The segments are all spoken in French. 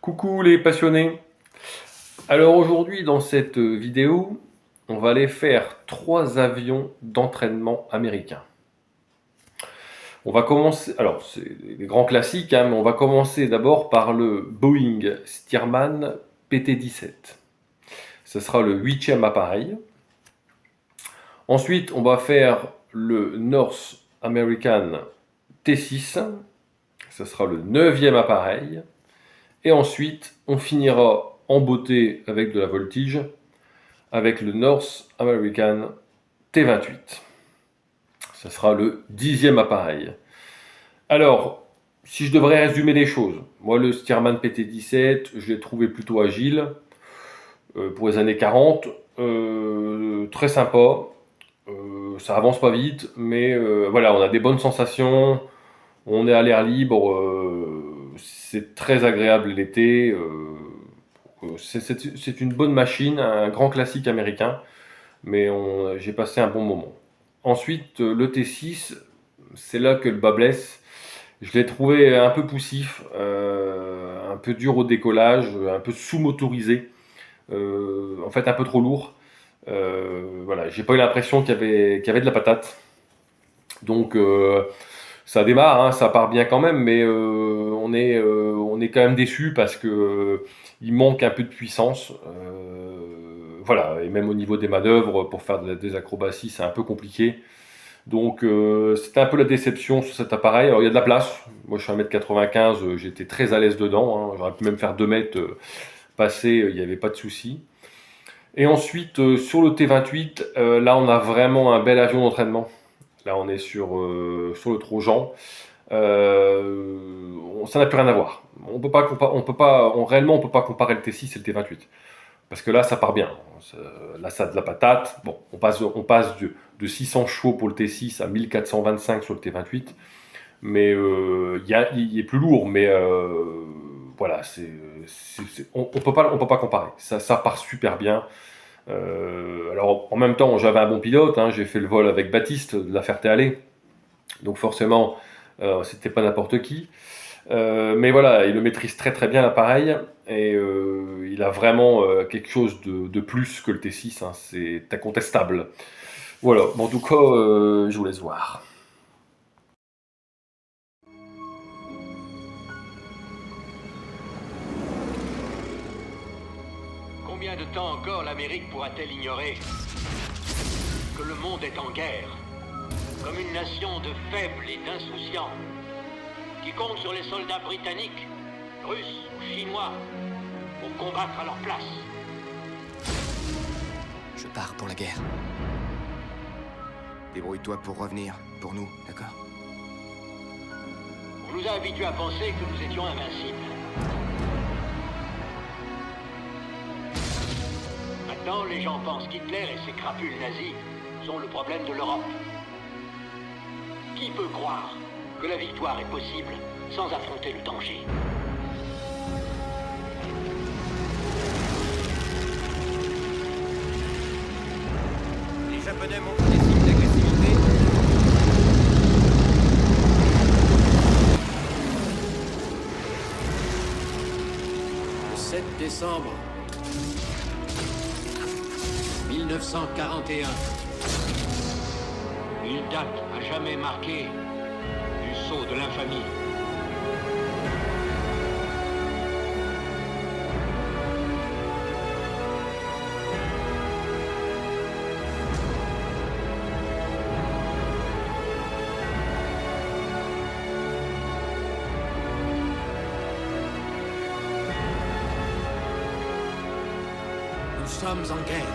Coucou les passionnés. Alors aujourd'hui dans cette vidéo, on va aller faire 3 avions d'entraînement américains. On va commencer, alors c'est les grands classiques, hein, mais on va commencer d'abord par le Boeing Stearman PT-17. Ce sera le 8e appareil. Ensuite, on va faire le North American T6. Ce sera le 9e appareil. Et ensuite, on finira en beauté avec de la voltige avec le North American T28. Ce sera le 10e appareil. Alors, si je devrais résumer les choses, moi le Stearman PT-17, je l'ai trouvé plutôt agile pour les années 40, très sympa, ça avance pas vite, mais voilà, on a des bonnes sensations, on est à l'air libre, c'est très agréable l'été, c'est une bonne machine, un grand classique américain, mais j'ai passé un bon moment. Ensuite, le T6, c'est là que le bas blesse. Je l'ai trouvé un peu poussif, un peu dur au décollage, un peu sous-motorisé, en fait un peu trop lourd. Voilà, j'ai pas eu l'impression qu'il y avait de la patate. Donc ça démarre, hein, ça part bien quand même, mais on est quand même déçu parce que il manque un peu de puissance. Voilà, et même au niveau des manœuvres, pour faire des acrobaties, c'est un peu compliqué. Donc c'était un peu la déception sur cet appareil. Alors il y a de la place, moi je suis 1m95, j'étais très à l'aise dedans, hein. J'aurais pu même faire 2 mètres, passer, il n'y avait pas de souci. Et ensuite sur le T28, là on a vraiment un bel avion d'entraînement. Là on est sur le Trojan. Ça n'a plus rien à voir. Réellement on peut pas comparer le T6 et le T28. Parce que là, ça part bien. Là, ça a de la patate. Bon, on passe de 600 chevaux pour le T6 à 1425 sur le T28. Mais il est plus lourd. Mais voilà, on peut pas comparer. Ça part super bien. Alors, en même temps, j'avais un bon pilote. Hein, j'ai fait le vol avec Baptiste de la Ferté-Alais. Donc forcément, c'était pas n'importe qui. Mais voilà, il le maîtrise très très bien l'appareil et il a vraiment quelque chose de plus que le T6, hein, c'est incontestable. Voilà, bon, en tout cas, je vous laisse voir. Combien de temps encore l'Amérique pourra-t-elle ignorer que le monde est en guerre, comme une nation de faibles et d'insouciants qui comptent sur les soldats britanniques, russes ou chinois pour combattre à leur place? Je pars pour la guerre. Débrouille-toi pour revenir, pour nous, d'accord? On nous a habitués à penser que nous étions invincibles. Maintenant, les gens pensent qu'Hitler et ses crapules nazis sont le problème de l'Europe. Qui peut croire que la victoire est possible sans affronter le danger? Les Japonais montrent des signes d'agressivité. Le 7 décembre 1941. Une date à jamais marquée du sceau de l'infamie. Nous sommes en guerre.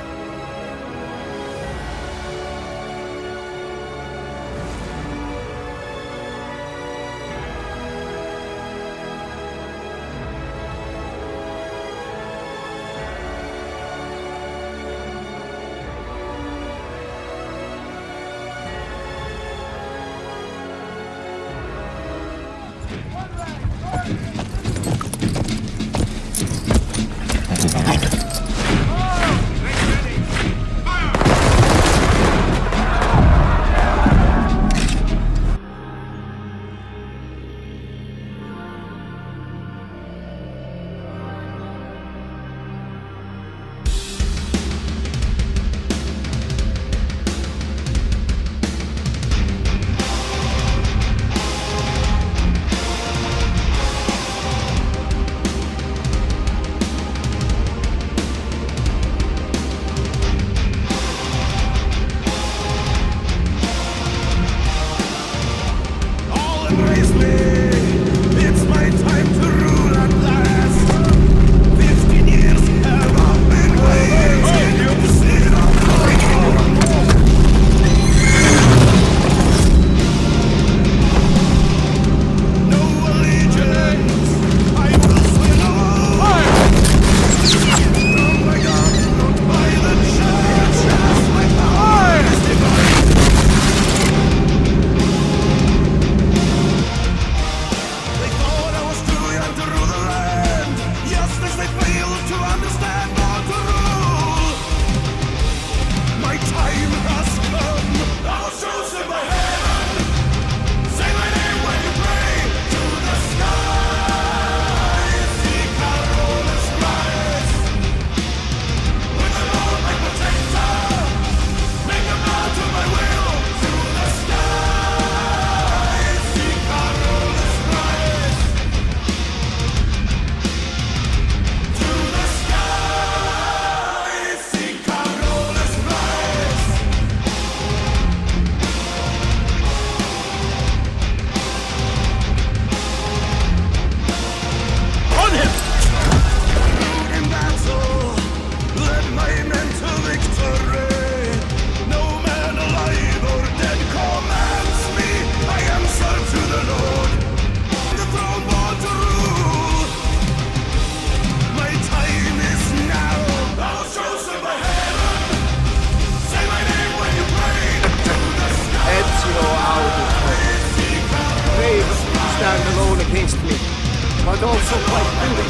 but also quite brutal.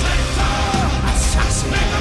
Assassin.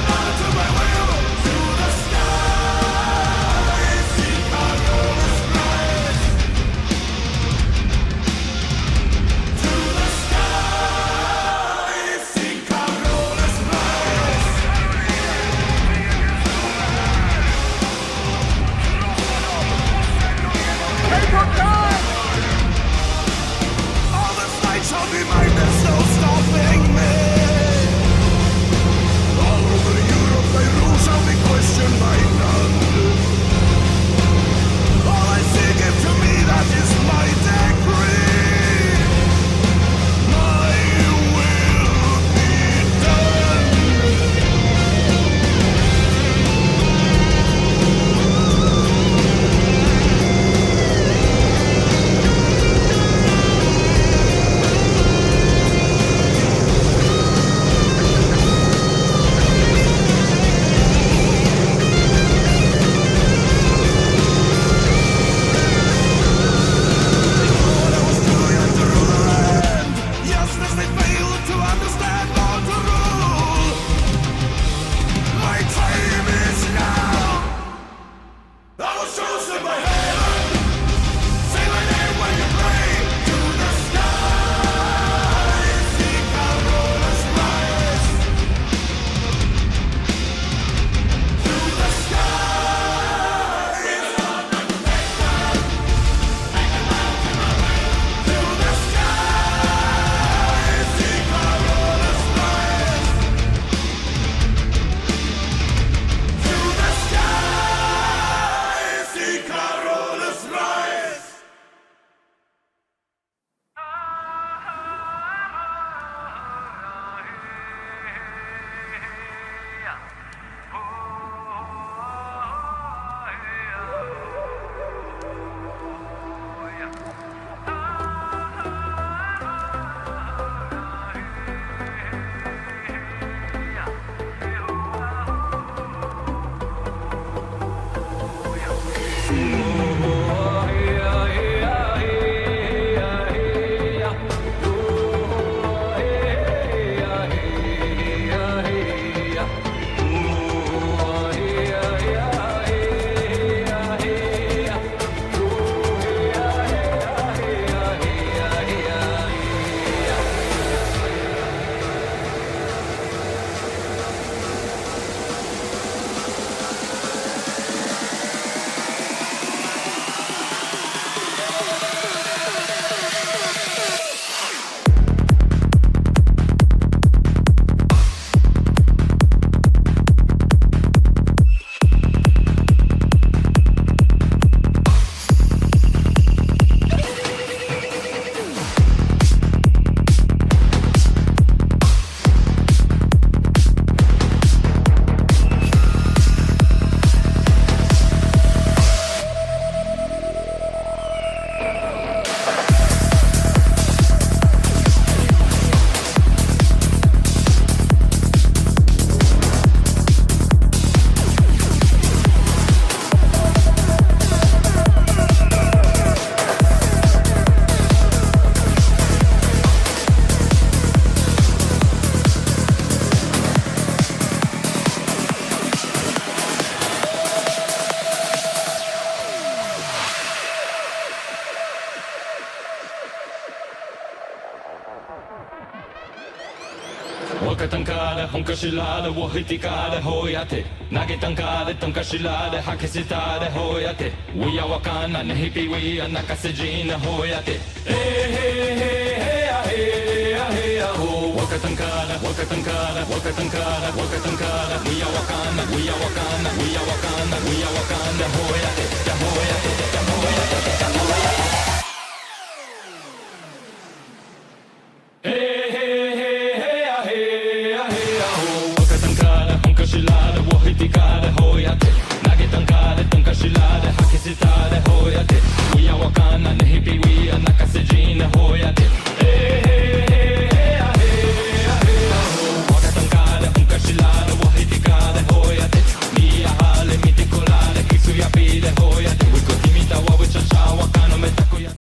若たんかで本かしらでを引きかでほやて投げたんかでとんかしらで吐き捨てたでほやてうやわかんなねひぴウや泣かせじなほやてへへへへやへやへやほ若たんかで若たんかで若たんかで若たんかでうやわかんなうやわかんなうやわかんなうやわかんなほやてやほやてやほやてやほやて